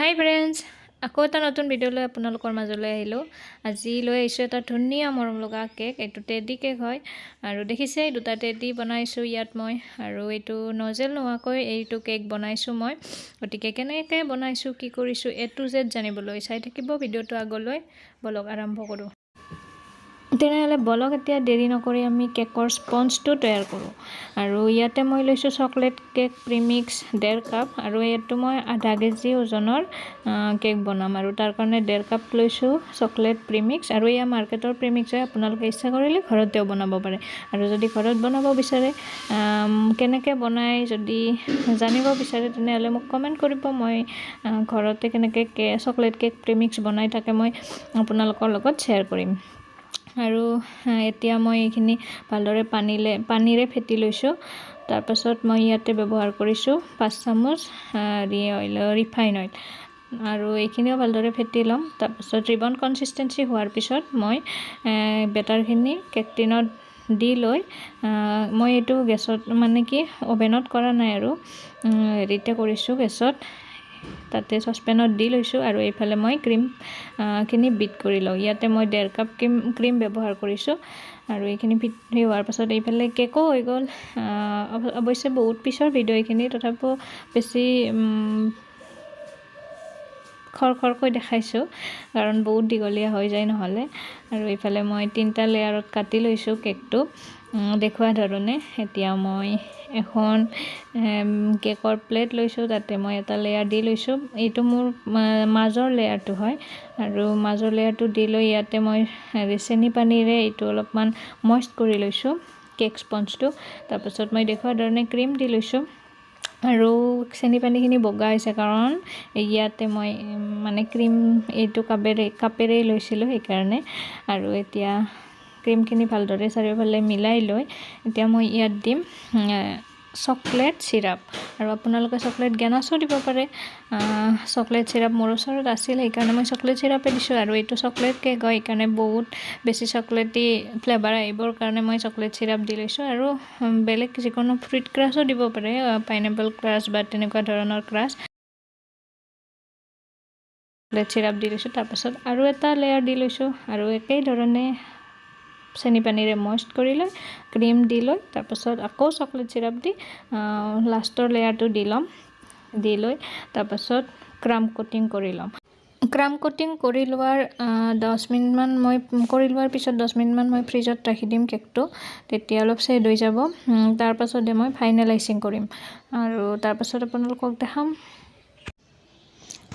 হাই friends, আকৌ এটা নতুন ভিডিঅ' লৈ আপোনালোকৰ মাজলৈ আহিলোঁ। আজি লৈ আহিছোঁ এটা ধুনীয়া মৰম লগা কেক। এইটো টেডি কেক হয় আৰু দেখিছে দুটা টেডি বনাইছোঁ ইয়াত মই। আৰু এইটো নজেল নোহোৱাকৈ এইটো কেক বনাইছোঁ মই। গতিকে কেনেকৈ বনাইছোঁ, কি কৰিছোঁ, A to Z জানিবলৈ চাই থাকিব ভিডিঅ'টো আগলৈ। বলক আৰম্ভ কৰোঁ। তেনেহ'লে বলক এতিয়া দেৰি নকৰি আমি কেকৰ স্পঞ্জটো তৈয়াৰ কৰোঁ। আৰু ইয়াতে মই লৈছোঁ চকলেট কেক প্ৰিমিক্স 1.5 কাপ, আৰু এইটো মই আধা কেজি ওজনৰ কেক বনাম। আৰু তাৰ কাৰণে 1.5 কাপ লৈছোঁ চকলেট প্ৰিমিক্স। আৰু এয়া মাৰ্কেটৰ প্ৰিমিক্স হয়, আপোনালোকে ইচ্ছা কৰিলে ঘৰতেও বনাব পাৰে। আৰু যদি ঘৰত বনাব বিচাৰে, কেনেকৈ বনাই যদি জানিব বিচাৰে তেনেহ'লে মোক কমেণ্ট কৰিব। মই ঘৰতে কেনেকৈ চকলেট কেক প্ৰিমিক্স বনাই থাকে মই আপোনালোকৰ লগত শ্বেয়াৰ কৰিম। আৰু এতিয়া মই এইখিনি ভালদৰে পানীৰে ফেটি লৈছোঁ। তাৰপাছত মই ইয়াতে ব্যৱহাৰ কৰিছোঁ 5 চামুচ ৰিফাইন অইল। আৰু এইখিনিও ভালদৰে ফেটি ল'ম। তাৰপাছত ৰিবন কনচিষ্টেঞ্চি হোৱাৰ পিছত মই বেটাৰখিনি কেক টিনত দি লৈ মই এইটো গেছত অভেনত কৰা নাই, আৰু হেৰিতে কৰিছোঁ গেছত। তাতে চচপেনত দি লৈছোঁ, আৰু এইফালে মই ক্ৰীমখিনি বিট কৰি লওঁ। ইয়াতে মই 1.5 কাপ ক্ৰীম ব্যৱহাৰ কৰিছোঁ। আৰু এইখিনি বিট হোৱাৰ পাছত এইফালে কেকো হৈ গ'ল। অৱশ্যে বহুত পিছৰ ভিডিঅ' এইখিনি, তথাপিও বেছি খৰকৈ দেখাইছোঁ কাৰণ বহুত দীঘলীয়া হৈ যায় নহ'লে। আৰু এইফালে মই 3টা লেয়াৰত কাটি লৈছোঁ কেকটো দেখুওৱা ধৰণে। এতিয়া মই এখন কেকৰ প্লেট লৈছোঁ, তাতে মই এটা লেয়াৰ দি লৈছোঁ। এইটো মোৰ মাজৰ লেয়াৰটো হয়, আৰু মাজৰ লেয়াৰটো দি লৈ ইয়াতে মই চেনি পানীৰে এইটো অলপমান মইষ্ট কৰি লৈছোঁ কেক স্পঞ্জটো। তাৰপাছত মই দেখুওৱা ধৰণে ক্ৰীম দি লৈছোঁ। আৰু চেনি পানীখিনি বগা হৈছে কাৰণ ইয়াতে মই ক্ৰীম এইটো কাপেৰেই লৈছিলোঁ সেইকাৰণে। আৰু এতিয়া ক্ৰীমখিনি ভালদৰে চাৰিওফালে মিলাই লৈ এতিয়া মই ইয়াত দিম চকলেট চিৰাপ। আৰু আপোনালোকে চকলেট গেনাছো দিব পাৰে। চকলেট চিৰাপ মোৰ ওচৰত আছিল, সেইকাৰণে মই চকলেট চিৰাপে দিছোঁ। আৰু এইটো চকলেট কেক হয়, সেইকাৰণে বহুত বেছি চকলেটি ফ্লেভাৰ আহিবৰ কাৰণে মই চকলেট চিৰাপ দি লৈছোঁ। আৰু বেলেগ যিকোনো ফ্ৰুইট ক্ৰাছো দিব পাৰে, পাইনএপল ক্ৰাছ বা তেনেকুৱা ধৰণৰ ক্ৰাছ। চকলেট চিৰাপ দি লৈছোঁ। তাৰপাছত আৰু এটা লেয়াৰ দি লৈছোঁ, আৰু একেই ধৰণে চেনি পানীৰে মইষ্ট কৰি লৈ ক্ৰীম দি লৈ তাৰপাছত আকৌ চকলেট চিৰাপ দি লাষ্টৰ লেয়াৰটো দি ল'ম। দি লৈ তাৰপাছত ক্ৰাম কোটিং কৰি ল'ম। ক্ৰাম কোটিং কৰি লোৱাৰ 10 মিনিটমান লোৱাৰ পিছত 10 মিনিটমান মই ফ্ৰিজত ৰাখি দিম কেকটো, তেতিয়া অলপ চেড হৈ যাব। তাৰপাছতে মই ফাইনেল আইচিং কৰিম, আৰু তাৰপাছত আপোনালোকক দেখাম।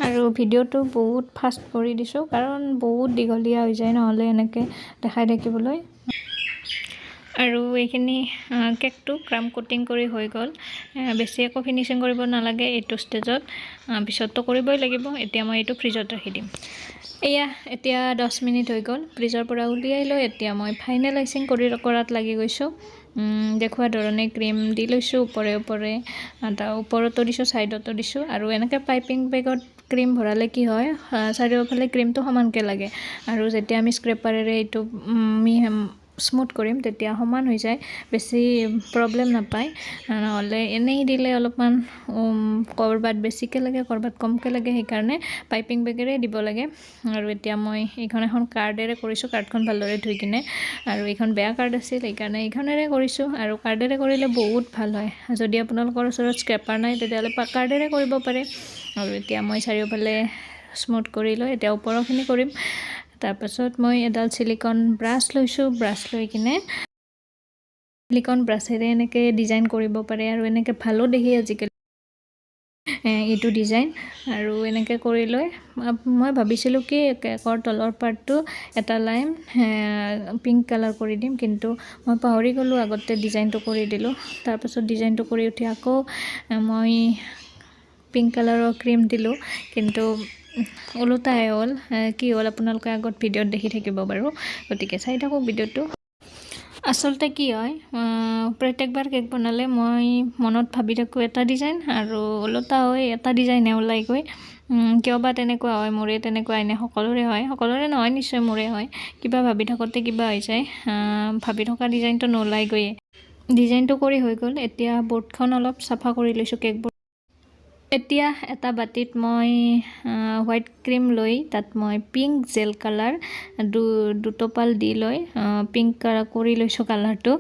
আৰু ভিডিঅ'টো বহুত ফাষ্ট কৰি দিছোঁ কাৰণ বহুত দীঘলীয়া হৈ যায় নহ'লে এনেকৈ দেখাই থাকিবলৈ। আৰু এইখিনি কেকটো ক্ৰাম কোটিং কৰি হৈ গ'ল। বেছি একো ফিনিচিং কৰিব নালাগে এইটো ষ্টেজত, পিছততো কৰিবই লাগিব। এতিয়া মই এইটো ফ্ৰিজত ৰাখি দিম। এতিয়া 10 মিনিট হৈ গ'ল, ফ্ৰিজৰ পৰা উলিয়াই লৈ এতিয়া মই ফাইনেল আইচিং কৰাত লাগি গৈছোঁ। দেখুওৱা ধৰণে ক্ৰীম দি লৈছোঁ ওপৰে ওপৰতো দিছোঁ, ছাইডতো দিছোঁ। আৰু এনেকৈ পাইপিং বেগত ক্ৰীম ভৰালে কি হয়, চাৰিওফালে ক্ৰীমটো সমানকৈ লাগে। আৰু যেতিয়া আমি স্ক্ৰেপাৰেৰে এইটো স্মুথ কৰিম তেতিয়া সমান হৈ যায়, বেছি প্ৰব্লেম নাপায়। নহ'লে এনেই দিলে অলপমান ক'ৰবাত বেছিকৈ লাগে, ক'ৰবাত কমকৈ লাগে, সেইকাৰণে পাইপিং বেগেৰে দিব লাগে। আৰু এতিয়া মই এখন কাৰ্ডেৰে কৰিছোঁ, কাৰ্ডখন ভালদৰে ধুই কিনে। আৰু এইখন বেয়া কাৰ্ড আছিল, সেইকাৰণে এইখনেৰে কৰিছোঁ। আৰু কাৰ্ডেৰে কৰিলে বহুত ভাল হয়। যদি আপোনালোকৰ ওচৰত স্ক্ৰেপাৰ নাই তেতিয়াহ'লে কাৰ্ডেৰে কৰিব পাৰে। আৰু এতিয়া মই চাৰিওফালে স্মুথ কৰি লৈ এতিয়া ওপৰৰখিনি কৰিম। তাৰপাছত মই এডাল ছিলিকন ব্ৰাছ লৈছোঁ, ব্ৰাছ লৈ কিনে ছিলিকন ব্ৰাছেৰে এনেকৈ ডিজাইন কৰিব পাৰে, আৰু এনেকৈ ভালো দেখি আজিকালি এইটো ডিজাইন। আৰু এনেকৈ কৰি লৈ মই ভাবিছিলোঁ কি কেকৰ তলৰ পাৰ্টটো এটা লাইন পিংক কালাৰ কৰি দিম, কিন্তু মই পাহৰি গ'লোঁ, আগতে ডিজাইনটো কৰি দিলোঁ। তাৰপাছত ডিজাইনটো কৰি উঠি আকৌ মই পিংক কালাৰৰ ক্ৰীম দিলোঁ, কিন্তু ওলোটাহে হ'ল। কি হ'ল আপোনালোকে আগত ভিডিঅ'ত দেখি থাকিব বাৰু, গতিকে চাই থাকক ভিডিঅ'টো। আচলতে কি হয়, প্ৰত্যেকবাৰ কেক বনালে মই মনত ভাবি থাকোঁ এটা ডিজাইন, আৰু ওলোটা হৈ এটা ডিজাইনহে ওলাইগৈ। কিয় বা তেনেকুৱা হয়, মোৰে তেনেকুৱা এনে সকলোৰে হয়, সকলোৰে নহয় নিশ্চয় মোৰে হয়। কিবা ভাবি থাকোঁতে কিবা হৈ যায়, ভাবি থকা ডিজাইনটো নোলাইগৈয়ে। ডিজাইনটো কৰি হৈ গ'ল। এতিয়া বৰ্ডখন অলপ চাফা কৰি লৈছোঁ, কেক বৰ্ড। এতিয়া এটা বাটিত মই হোৱাইট ক্ৰীম লৈ তাত মই পিংক জেল কালাৰ দুটোপাল দি লৈ পিংক কৰি লৈছোঁ কালাৰটো।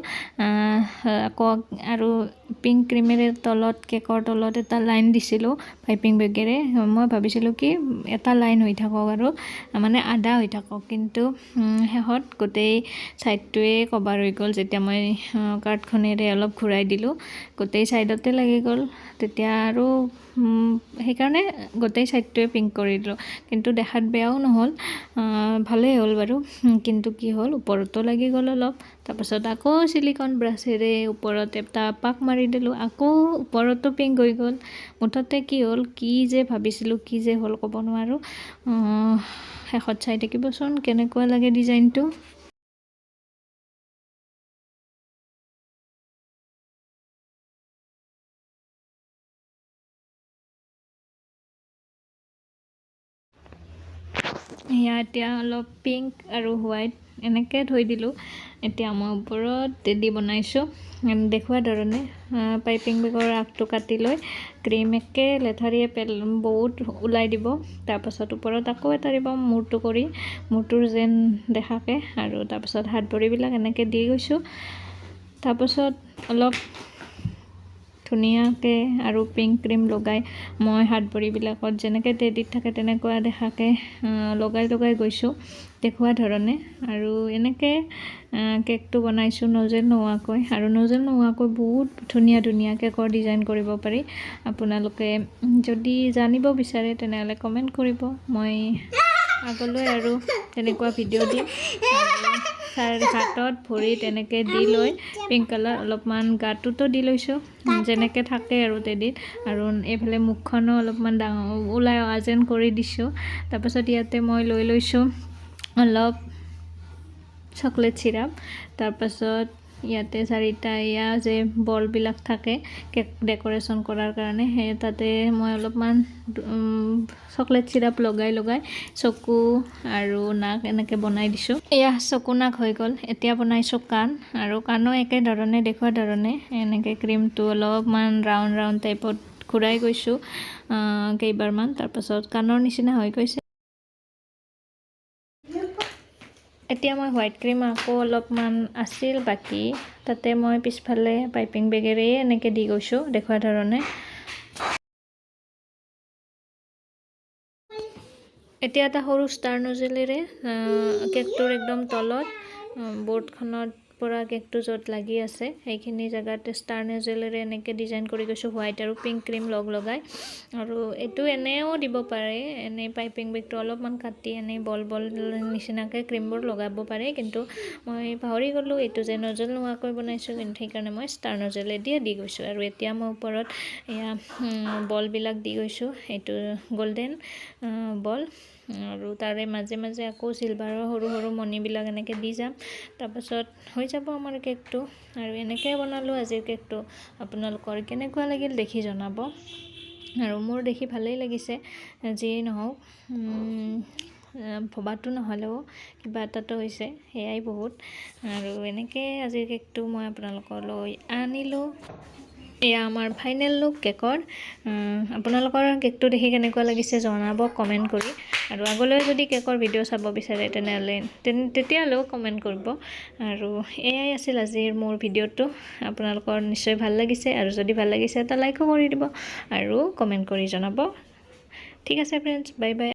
আকৌ আৰু পিংক ক্ৰীমেৰে তলত কেকৰ তলত এটা লাইন দিছিলোঁ পাইপিং বেগেৰে। মই ভাবিছিলোঁ কি এটা লাইন হৈ থাকক আৰু মানে আধা হৈ থাকক, কিন্তু শেষত গোটেই ছাইডটোৱে কভাৰ হৈ গ'ল। যেতিয়া মই কাৰ্ডখনেৰে অলপ ঘূৰাই দিলোঁ গোটেই ছাইডতে লাগি গ'ল। তেতিয়া আৰু সেইকাৰণে গোটেই ছাইডটোৱে পিংক কৰি দিলোঁ, কিন্তু দেখাত বেয়াও নহ'ল, ভালেই হ'ল বাৰু। কিন্তু কি হ'ল ওপৰতো লাগি গ'ল অলপ। তাৰপাছত আকৌ ছিলিকন ব্ৰাছেৰে ওপৰত এটা পাক মাৰি দিলোঁ, আকৌ ওপৰতো পিংক হৈ গ'ল। মুঠতে কি হ'ল, কি যে ভাবিছিলোঁ কি যে হ'ল ক'ব নোৱাৰোঁ। শেষত চাই থাকিবচোন কেনেকুৱা লাগে ডিজাইনটো। এতিয়া অলপ পিংক আৰু হোৱাইট এনেকৈ থৈ দিলোঁ। এতিয়া মই ওপৰত টেডি বনাইছোঁ দেখুওৱা ধৰণে। পাইপিং বেগৰ আগটো কাটি লৈ ক্ৰীম একে লেঠাৰিয়ে বহুত ওলাই দিব। তাৰপাছত ওপৰত আকৌ এটা দিব মূৰটো কৰি, মূৰটোৰ যেন দেখাকৈ। আৰু তাৰপাছত হাত ভৰিবিলাক এনেকৈ দি গৈছোঁ। তাৰপাছত অলপ ধুনীয়াকৈ আৰু পিংক ক্ৰীম লগাই মই হাত ভৰিবিলাকত যেনেকৈ টেডিত থাকে তেনেকুৱা দেখাকৈ লগাই গৈছোঁ দেখুওৱা ধৰণে। আৰু এনেকৈ কেকটো বনাইছোঁ নজেল নোহোৱাকৈ। আৰু নজেল নোহোৱাকৈ বহুত ধুনীয়া কেকৰ ডিজাইন কৰিব পাৰি। আপোনালোকে যদি জানিব বিচাৰে তেনেহ'লে কমেণ্ট কৰিব, মই আগলৈ আৰু তেনেকুৱা ভিডিঅ' দিম। হাতত ভৰিত এনেকৈ দি লৈ পিংক কালাৰ অলপমান গাটোতো দি লৈছোঁ যেনেকৈ থাকে আৰু টেডিত। আৰু এইফালে মুখখনো অলপমান ডাঙৰ ওলাই অহা যেন কৰি দিছোঁ। তাৰপাছত ইয়াতে মই লৈ লৈছোঁ অলপ চকলেট চিৰাপ। তাৰপাছত ইয়াতে চাৰিটা এয়া যে বলবিলাক থাকে কেক ডেক'ৰেশ্যন কৰাৰ কাৰণে, সেই তাতে মই অলপমান চকলেট চিৰাপ লগাই চকু আৰু নাক এনেকৈ বনাই দিছোঁ। এয়া চকু নাক হৈ গ'ল। এতিয়া বনাইছোঁ কাণ, আৰু কাণো একেধৰণে দেখুওৱা ধৰণে এনেকৈ ক্ৰীমটো অলপমান ৰাউণ্ড টাইপত ঘূৰাই গৈছোঁ কেইবাৰমান। তাৰপাছত কাণৰ নিচিনা হৈ গৈছে। এতিয়া মই হোৱাইট ক্ৰীম আকৌ অলপমান আছিল বাকী, তাতে মই পিছফালে পাইপিং বেগেৰে এনেকৈ দি গৈছোঁ দেখুওৱা ধৰণে। এতিয়া এটা সৰু ষ্টাৰ নজেলেৰে কেকটোৰ একদম তলত বৰ্ডখনত পৰা কেকটো য'ত লাগি আছে সেইখিনি জেগাতে ষ্টাৰ নজেলেৰে এনেকৈ ডিজাইন কৰি গৈছোঁ হোৱাইট আৰু পিংক ক্ৰীম লগাই। আৰু এইটো এনেও দিব পাৰে, এনেই পাইপিং বেগটো অলপমান কাটি এনেই বল নিচিনাকৈ ক্ৰীমবোৰ লগাব পাৰে, কিন্তু মই পাহৰি গ'লোঁ এইটো যে নজেল নোহোৱাকৈ বনাইছোঁ, কিন্তু সেইকাৰণে মই ষ্টাৰ নজেলেদি দি গৈছোঁ। আৰু এতিয়া মই ওপৰত এয়া বলবিলাক দি গৈছোঁ, এইটো গল্ডেন বল। আৰু তাৰে মাজে আকৌ চিলভাৰৰ সৰু মণিবিলাক এনেকৈ দি যাম। তাৰপাছত হৈ যাব আমাৰ কেকটো। আৰু এনেকৈ বনালোঁ আজিৰ কেকটো। আপোনালোকৰ কেনেকুৱা লাগিল দেখি জনাব। আৰু মোৰ দেখি ভালেই লাগিছে, যিয়েই নহওক ভবাটো নহ'লেও কিবা এটাতো হৈছে, সেয়াই বহুত। আৰু এনেকৈ আজিৰ কেকটো মই আপোনালোকলৈ আনিলোঁ। এয়া আমাৰ ফাইনেল লুক কেকৰ। আপোনালোকৰ কেকটো দেখি কেনেকুৱা লাগিছে জনাব কমেণ্ট কৰি। আৰু আগলৈ যদি কেকৰ ভিডিঅ' চাব বিচাৰে তেনেহ'লে তেতিয়াহ'লেও কমেণ্ট কৰিব। আৰু এয়াই আছিল আজিৰ মোৰ ভিডিঅ'টো। আপোনালোকৰ নিশ্চয় ভাল লাগিছে, আৰু যদি ভাল লাগিছে এটা লাইকো কৰি দিব আৰু কমেণ্ট কৰি জনাব। ঠিক আছে ফ্ৰেণ্ডছ, বাই বাই।